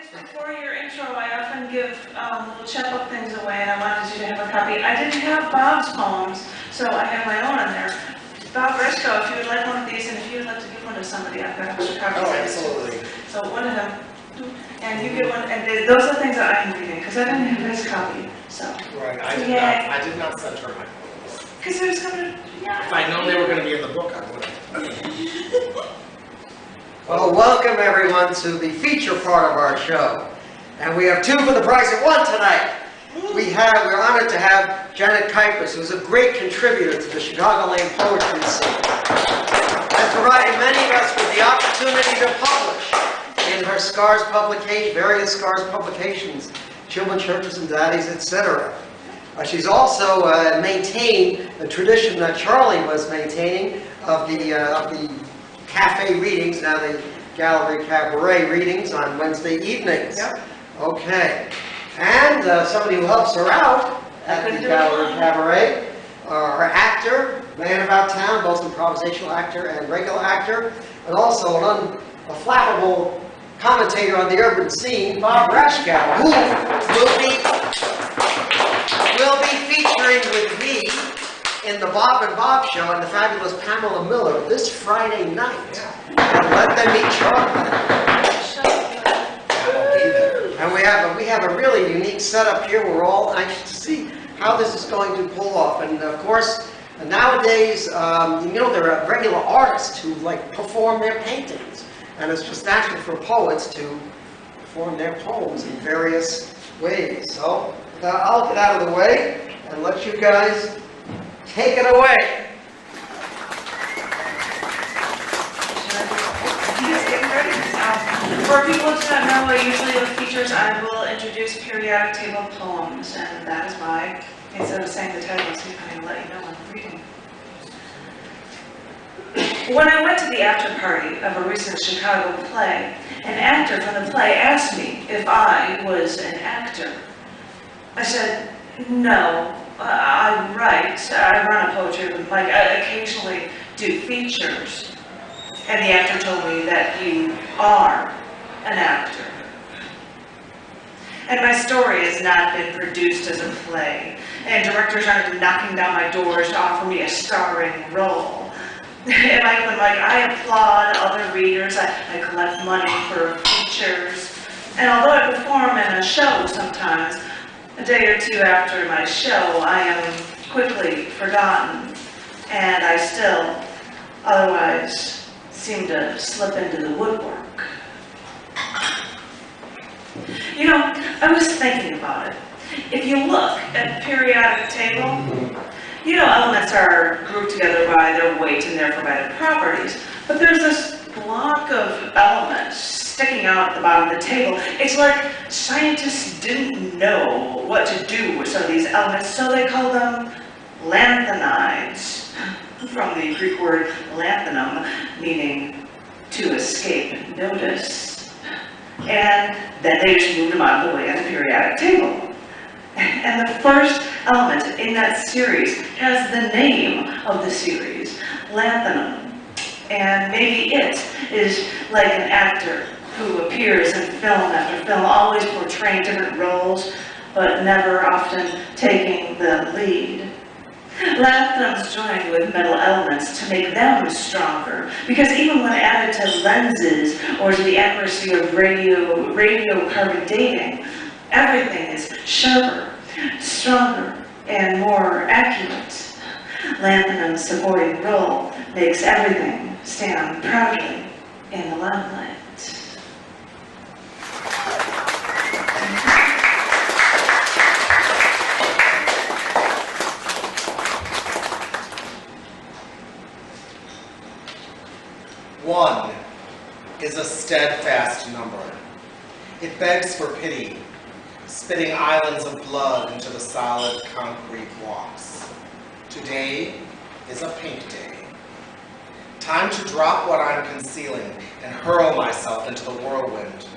Always before your intro, I often give little chapbook things away, and I wanted you to have a copy. I didn't have Bob's poems, so I have my own in there. Bob Rashkow, if you would like one of these, and if you would like to give one to somebody, I've got extra copies. Oh, absolutely. So one of them, and you get one, and those are things that I'm reading, because I didn't have his copy, so. Right, I did not send her my poems. Because I was coming to, yeah. If I'd known they were going to be in the book, I would have. Well, welcome everyone to the feature part of our show. And we have two for the price of one tonight. We're honored to have Janet Kuypers, who's a great contributor to the Chicagoland poetry scene, and provided many of us with the opportunity to publish in her Scars publication, various Scars publications, Children, Churches, and Daddies, etc. She's also maintained the tradition that Charlie was maintaining of the cafe readings, now the gallery cabaret readings on Wednesday evenings. Yep. Okay. And somebody who helps her out at the gallery cabaret, our actor, man about town, both improvisational actor and regular actor, and also an unflappable commentator on the urban scene, Bob Rashkow, who will be featuring with me in the Bob and Bob Show and the fabulous Pamela Miller this Friday night. And let them eat chocolate. And we have a really unique setup here. We're all anxious to see how this is going to pull off. And of course, nowadays, there are regular artists who perform their paintings. And it's just natural for poets to perform their poems in various ways. So I'll get out of the way and let you guys take it away. For people who do not know, usually with features I will introduce periodic table poems, and that is why, instead of saying the title, I'm going to let you know I'm reading. When I went to the after party of a recent Chicago play, an actor from the play asked me if I was an actor. I said, no, I write, I run a poetry room, I occasionally do features. And the actor told me that you are an actor. And my story has not been produced as a play, and directors aren't knocking down my doors to offer me a starring role. And I applaud other readers, I collect money for features, and although I perform in a show sometimes, a day or two after my show, I am quickly forgotten, and I still, otherwise, seem to slip into the woodwork. You know, I was thinking about it. If you look at the periodic table, elements are grouped together by their weight and therefore by their properties. But there's this block of elements sticking out at the bottom of the table. It's like scientists didn't know what to do with some of these elements, so they call them lanthanides, from the Greek word lanthanum, meaning to escape notice. And then they just moved them out of the way on the periodic table. And the first element in that series has the name of the series, lanthanum. And maybe it is like an actor who appears in film after film, always portraying different roles, but never often taking the lead. Lanthanums joined with metal elements to make them stronger, because even when added to lenses or to the accuracy of radiocarbon dating, everything is sharper, stronger, and more accurate. Lanthanum's supporting role makes everything stand proudly in the limelight. One is a steadfast number. It begs for pity, spitting islands of blood into the solid concrete walks. Today is a pink day. Time to drop what I'm concealing and hurl myself into the whirlwind,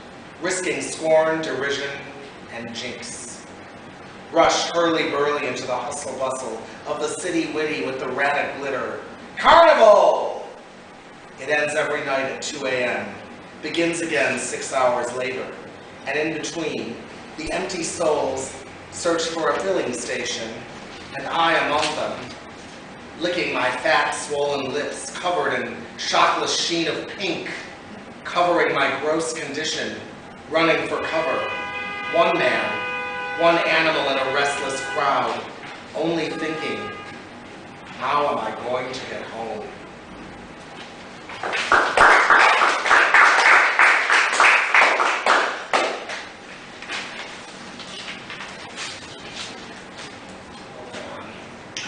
risking scorn, derision, and jinx. Rush hurly-burly into the hustle-bustle of the city witty with the erratic glitter. Carnival! It ends every night at 2 a.m., begins again 6 hours later. and in between, the empty souls search for a filling station, and I among them, licking my fat, swollen lips covered in shockless sheen of pink, covering my gross condition, running for cover. One man, one animal in a restless crowd, only thinking, how am I going to get home?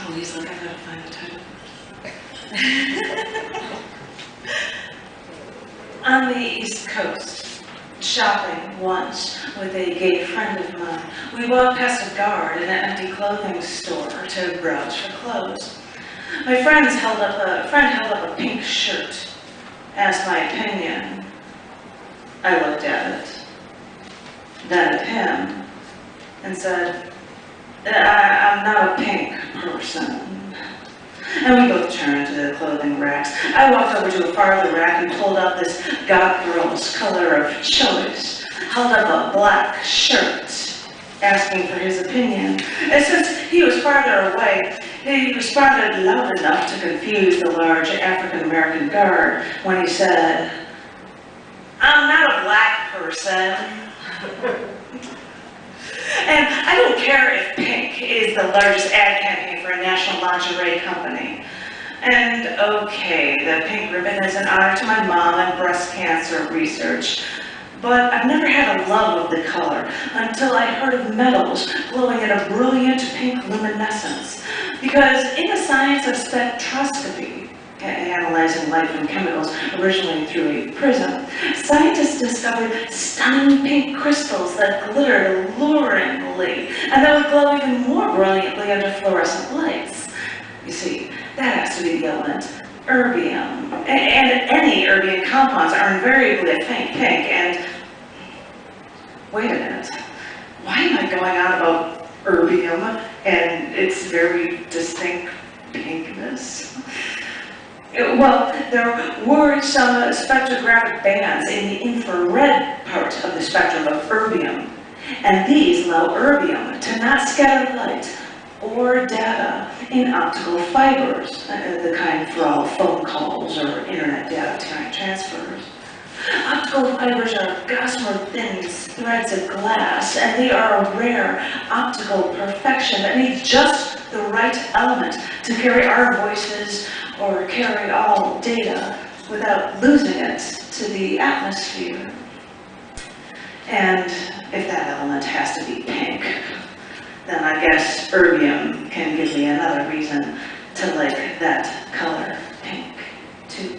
Oh, he's like, I gotta find the title. On the East Coast, shopping once with a gay friend of mine, we walked past a guard in an empty clothing store to browse for clothes. My friend held up a pink shirt, asked my opinion. I looked at it, then at him, and said, I'm not a pink person. And we both turned to the clothing racks. I walked over to a farther rack and pulled up this goth girl's color of choice, held up a black shirt, asking for his opinion. And since he was farther away, he responded loud enough to confuse the large African-American guard when he said, I'm not a black person. And I don't care if pink is the largest ad campaign for a national lingerie company. And okay, the pink ribbon is an honor to my mom and breast cancer research. But I've never had a love of the color until I heard of metals glowing in a brilliant pink luminescence. Because in the science of spectroscopy, analyzing light from chemicals originally through a prism, scientists discovered stunning pink crystals that glittered alluringly and that would glow even more brilliantly under fluorescent lights. You see, that has to be the element erbium. And any erbium compounds are invariably a faint pink, and wait a minute, why am I going on about erbium and its very distinct pinkness? Well, there were some spectrographic bands in the infrared part of the spectrum of erbium, and these allow erbium to not scatter light or data in optical fibers, the kind for all phone calls or internet data transfers. Optical fibers are gossamer thin threads of glass, and they are a rare optical perfection that needs just the right element to carry our voices or carry all data without losing it to the atmosphere. And if that element has to be pink, then I guess erbium can give me another reason to like that color pink too.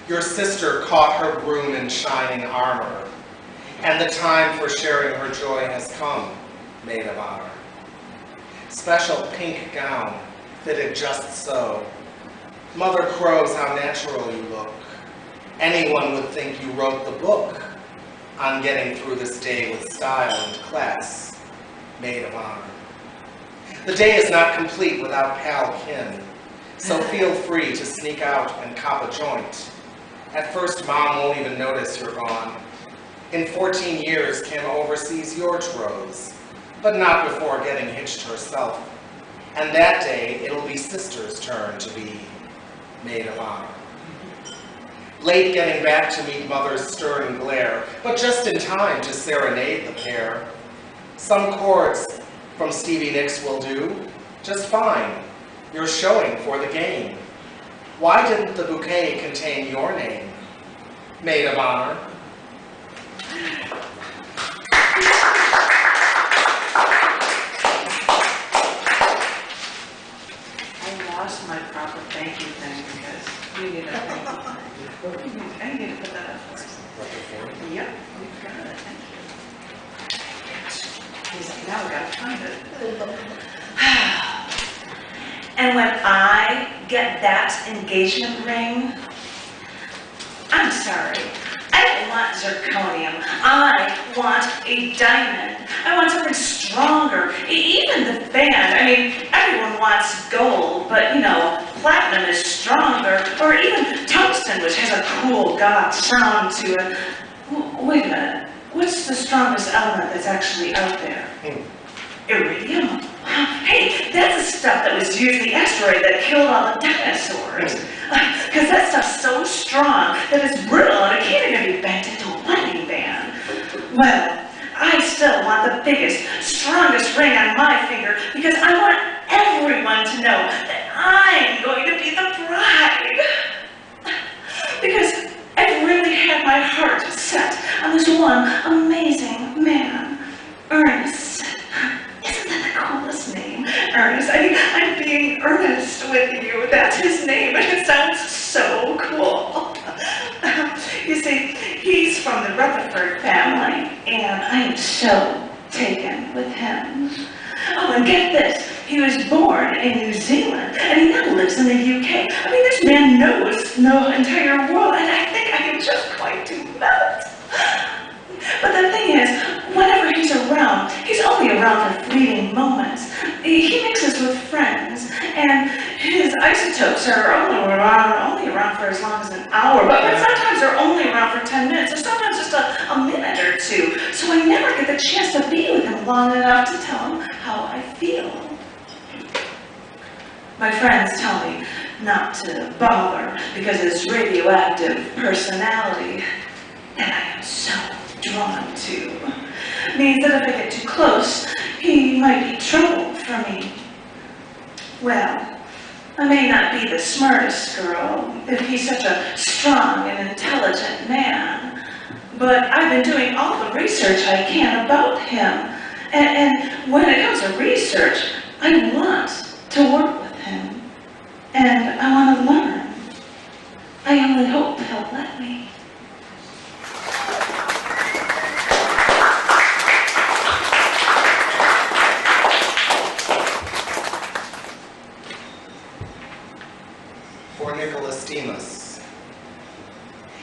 Your sister caught her broom in shining armor, and the time for sharing her joy has come, maid of honor. Special pink gown, fitted just so. Mother crows how natural you look. Anyone would think you wrote the book on getting through this day with style and class, maid of honor. The day is not complete without pal kin, so feel free to sneak out and cop a joint. At first, Mom won't even notice you're gone. In 14 years, Kim oversees your troths, but not before getting hitched herself. And that day, it'll be Sister's turn to be maid of honor. Late getting back to meet Mother's stern glare, but just in time to serenade the pair. Some chords from Stevie Nicks will do just fine. You're showing for the game. Why didn't the bouquet contain your name, maid of honor? I lost my proper thank you thing because you need a thank you thing. I need to put that up for us. Yep, we've got it. Thank you. He's like, now we gotta find it. And when I get that engagement ring, I'm sorry, I don't want zirconium. I want a diamond. I want something stronger. Even the band. I mean, everyone wants gold, but you know, platinum is stronger. Or even tungsten, which has a cool goth sound to it. Wait a minute. What's the strongest element that's actually out there? Iridium. Hey, that's the stuff that was used in the asteroid that killed all the dinosaurs. Because that stuff's so strong that it's brittle and it can't even be bent into a wedding band. Well, I still want the biggest, strongest ring on my finger because I want everyone to know that I'm going to be the bride. Because I've really had my heart set on this one amazing man, Ernest. Isn't that the coolest name? Ernest. I'm being earnest with you. That's his name, and it sounds so cool. You see, he's from the Rutherford family, and I am so taken with him. Oh, and get this. He was born in New Zealand, and he now lives in the UK. I mean, this man knows the entire world, and I think I am just going to melt. But the thing is, whenever he's around, he's only around for fleeting moments. He mixes with friends, and his isotopes are only around for as long as an hour, but sometimes they're only around for 10 minutes, or sometimes just a minute or two. So I never get the chance to be with him long enough to tell him how I feel. My friends tell me not to bother because of his radioactive personality, and I am so drawn to, means that if I get too close, he might be trouble for me. Well, I may not be the smartest girl if he's such a strong and intelligent man, but I've been doing all the research I can about him, and when it comes to research, I want to work with him, and I want to learn. I only hope he'll let me.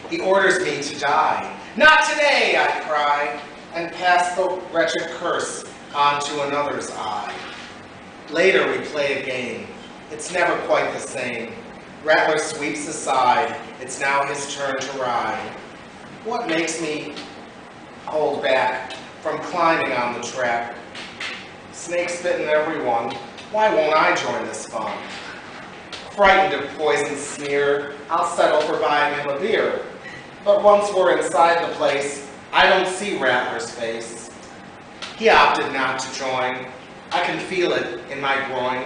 He orders me to die. Not today, I cry, and pass the wretched curse onto another's eye. Later we play a game. It's never quite the same. Rattler sweeps aside. It's now his turn to ride. What makes me hold back from climbing on the track? Snakes bitten everyone. Why won't I join this fun? Frightened of poison's smear, I'll settle for buying him a beer. But once we're inside the place, I don't see Rattler's face. He opted not to join. I can feel it in my groin.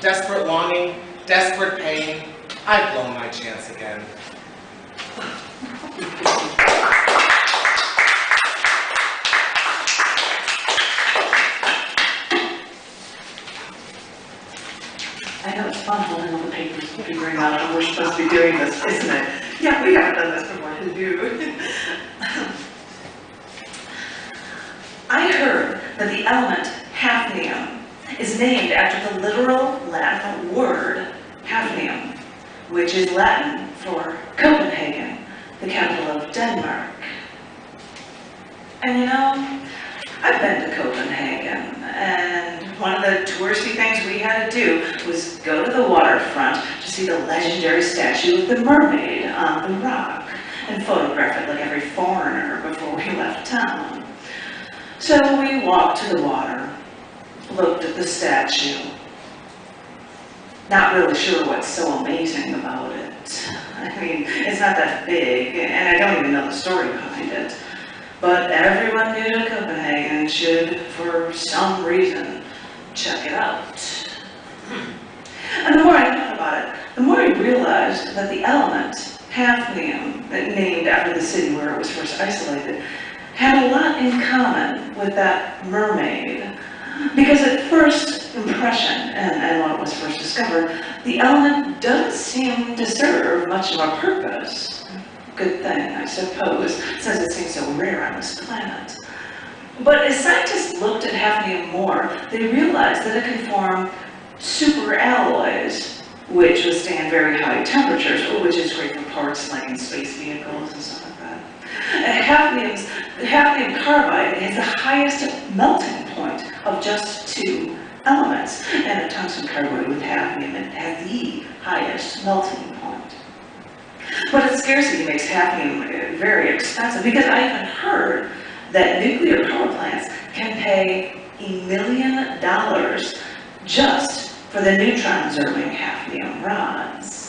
Desperate longing, desperate pain, I've blown my chance again. I know it's fun holding all the papers and figuring out how we're supposed to be doing this, isn't it? Yeah, we haven't done this before. I heard that the element hafnium is named after the literal Latin word hafnium, which is Latin for Copenhagen, the capital of Denmark. And you know, I've been to Copenhagen, and one of the touristy things we had to do was go to the waterfront to see the legendary statue of the mermaid on the rock and photograph it like every foreigner before we left town. So we walked to the water, looked at the statue, not really sure what's so amazing about it. I mean, it's not that big, and I don't even know the story behind it. But everyone new to Copenhagen should, for some reason, check it out. And the more I thought about it, the more I realized that the element, hafnium, named after the city where it was first isolated, had a lot in common with that mermaid. Because at first impression, and when it was first discovered, the element doesn't seem to serve much of a purpose. Good thing, I suppose, since it seems so rare on this planet. But as scientists looked at hafnium more, they realized that it can form superalloys, which withstand very high temperatures, which is great for parts like in space vehicles and stuff like that. Hafnium carbide has the highest melting point of just 2 elements, and the tungsten carbide with hafnium has the highest melting point. But its scarcity makes hafnium very expensive, because I even heard that nuclear power plants can pay $1 million just for the neutron-absorbing hafnium rods.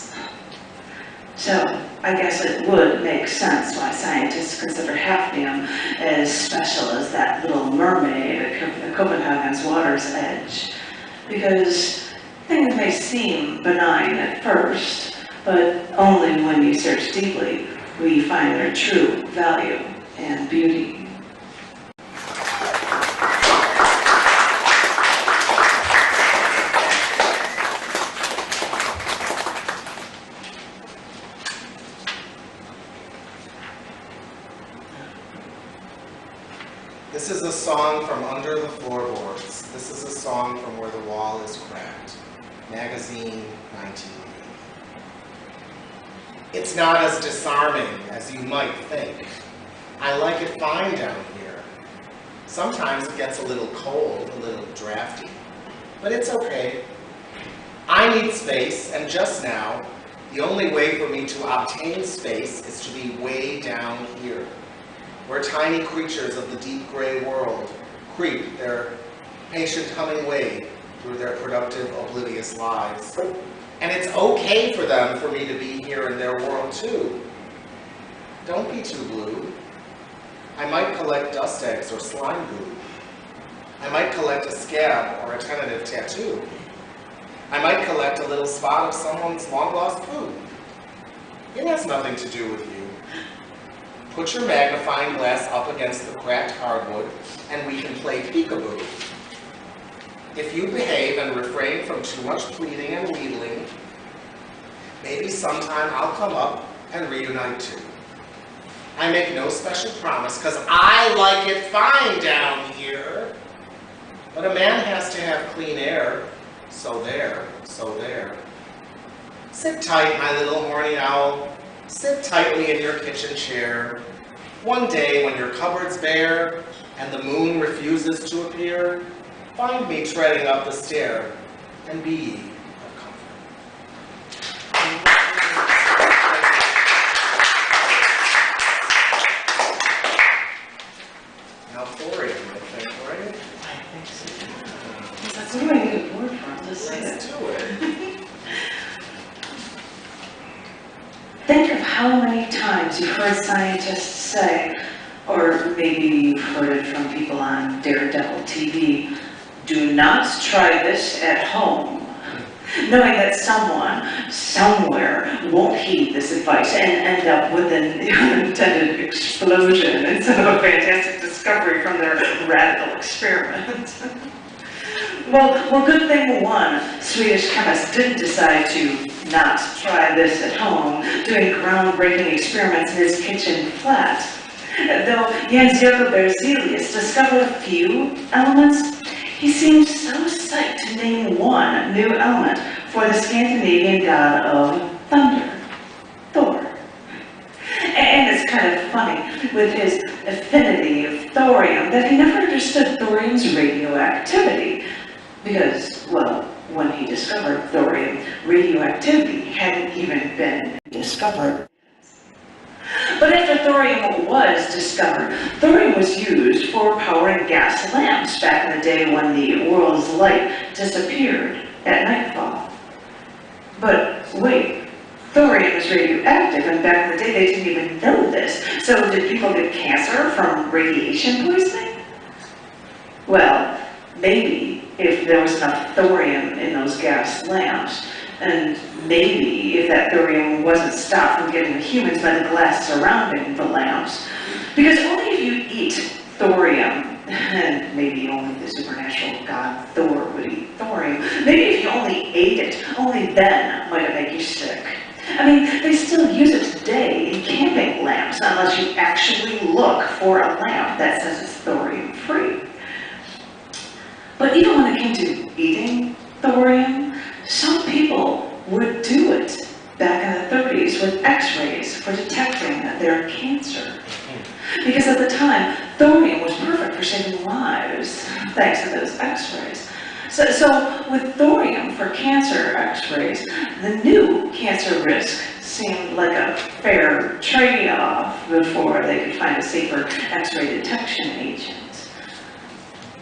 So I guess it would make sense why scientists consider hafnium as special as that little mermaid at Copenhagen's water's edge. Because things may seem benign at first, but only when you search deeply will you find their true value and beauty. This is a song from Under the Floorboards. This is a song from Where the Wall is Cracked. Magazine, 1980. It's not as disarming as you might think. I like it fine down here. Sometimes it gets a little cold, a little drafty, but it's okay. I need space, and just now, the only way for me to obtain space is to be way down here, where tiny creatures of the deep gray world creep their patient humming way through their productive, oblivious lives. And it's okay for them for me to be here in their world too. Don't be too blue. I might collect dust eggs or slime goo. I might collect a scab or a tentative tattoo. I might collect a little spot of someone's long-lost poo. It has nothing to do with you. Put your magnifying glass up against the cracked hardwood, and we can play peekaboo. If you behave and refrain from too much pleading and wheedling, maybe sometime I'll come up and reunite too. I make no special promise, because I like it fine down here. But a man has to have clean air, so there, so there. Sit tight, my little horny owl. Sit tightly in your kitchen chair. One day when your cupboard's bare and the moon refuses to appear, find me treading up the stair and be ye of comfort. Now thorium, I think, right? I think so. That's what do I need a word for? Let's say Let's it. do it. Think of how many times you've heard scientists say, or maybe you've heard it from people on Daredevil TV, do not try this at home, knowing that someone, somewhere, won't heed this advice and end up with an unintended explosion instead of a fantastic discovery from their radical experiment. Well, good thing one Swedish chemist didn't decide to not try this at home, doing groundbreaking experiments in his kitchen flat. Though Jens Jacob Berzelius discovered a few elements, he seemed so psyched to name one new element for the Scandinavian god of thunder, Thor. And it's kind of funny, with his affinity of thorium, that he never understood thorium's radioactivity. Because, well, when he discovered thorium, radioactivity hadn't even been discovered. But after thorium was discovered, thorium was used for powering gas lamps back in the day when the world's light disappeared at nightfall. But wait, thorium is radioactive, and back in the day they didn't even know this. So did people get cancer from radiation poisoning? Well, maybe if there was enough thorium in those gas lamps, and maybe if that thorium wasn't stopped from getting to humans by the glass surrounding the lamps. Because only if you eat thorium, and maybe only the supernatural god Thor would eat thorium, maybe if you only ate it, only then might it make you sick. I mean, they still use it today in camping lamps, unless you actually look for a lamp that says it's thorium-free. But even when it came to eating thorium, some people would do it back in the 30s with x-rays for detecting their cancer. Because at the time, thorium was perfect for saving lives, thanks to those X-rays. So with thorium for cancer X-rays, the new cancer risk seemed like a fair trade-off before they could find a safer X-ray detection agent.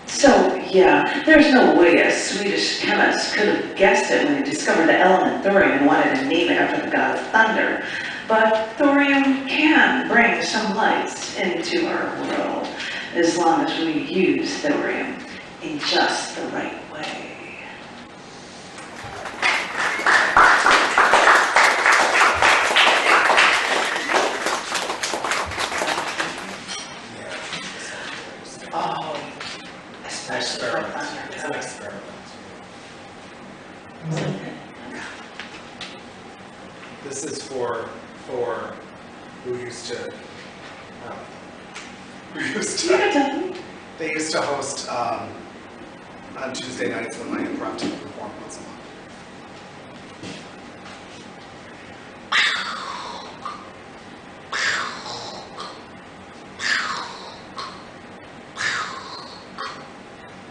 So yeah, there's no way a Swedish chemist could have guessed it when he discovered the element thorium and wanted to name it after the god of thunder. But thorium can bring some light into our world as long as we use thorium in just the right way. Oh, experiment. It's an experiment. This is for who used to they used to host on Tuesday nights when my impromptu perform once a month.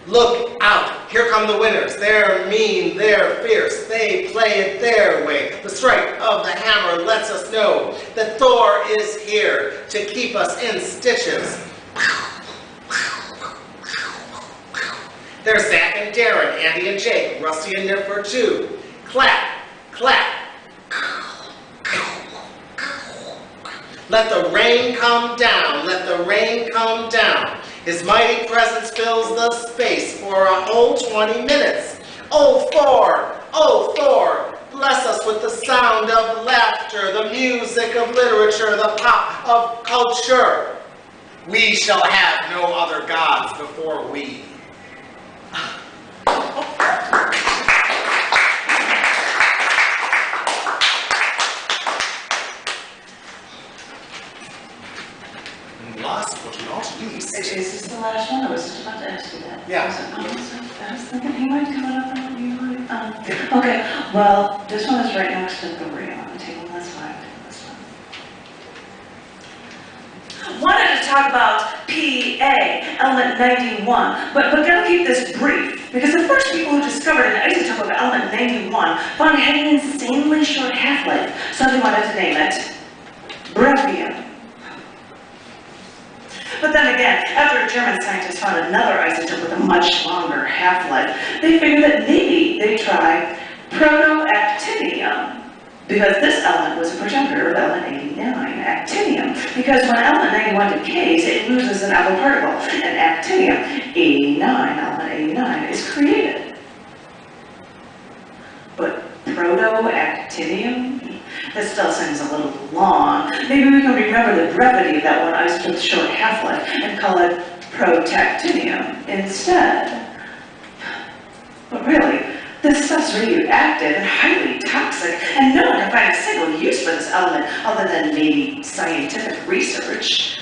Look out! Here come the winners. They're mean, they're fierce, they play it their way. The strike of the hammer lets us know that Thor is here to keep us in stitches. There's Zach and Darren, Andy and Jake, Rusty and Nipper too. Clap, clap. Let the rain come down, let the rain come down. His mighty presence fills the space for a whole 20 minutes. Oh Thor, bless us with the sound of laughter, the music of literature, the pop of culture. We shall have no other gods before we. Last but not least. Is this the last one? I was just about to ask you that. Yeah. I was thinking he might come up and you might. Okay, well, this one is right next to thorium on the table. That's fine. Wanted to talk about PA, element 91, but gotta keep this brief, because the first people who discovered an isotope of element 91 found it had an insanely short half-life, so they wanted to name it brevium. But then again, after German scientists found another isotope with a much longer half-life, they figured that maybe they'd try protoactinium, because this element was a progenitor of element 89, actinium, because when element 91 decays, it loses an alpha particle, and actinium, 89, element 89, is created. But protoactinium? That still seems a little long. Maybe we can remember the brevity of that one isotope's short half-life and call it protactinium instead. But really, this stuff's radioactive and highly toxic, and no one can find a single use for this element other than maybe scientific research.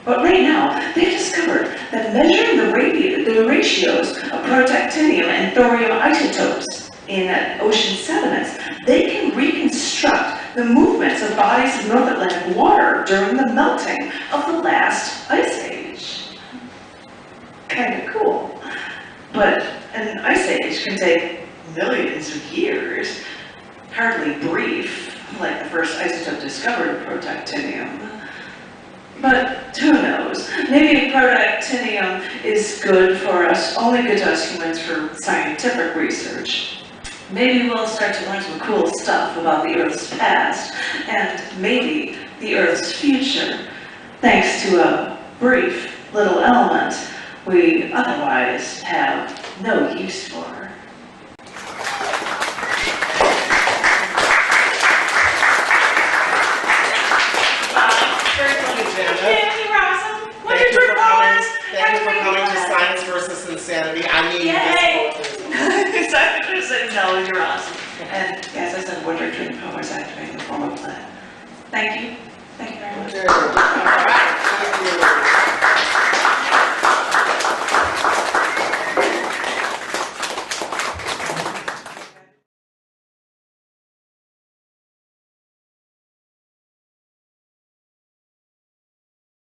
But right now, they've discovered that measuring the ratios of protactinium and thorium isotopes in ocean sediments, they can reconstruct the movements of bodies of North Atlantic water during the melting of the last ice age. Kind of cool. But an ice age can take millions of years, hardly brief, like the first isotope discovered of protactinium. But who knows? Maybe protactinium is good for us, only good to us humans for scientific research. Maybe we'll start to learn some cool stuff about the Earth's past, and maybe the Earth's future, thanks to a brief little element we otherwise have no use for. Thank you for coming to Science versus Insanity. I mean, Yay! I said, no, you're awesome. And as I said, Wonder Twin Powers activating the form of that. Thank you. Thank you very much. Okay. All right. Thank you.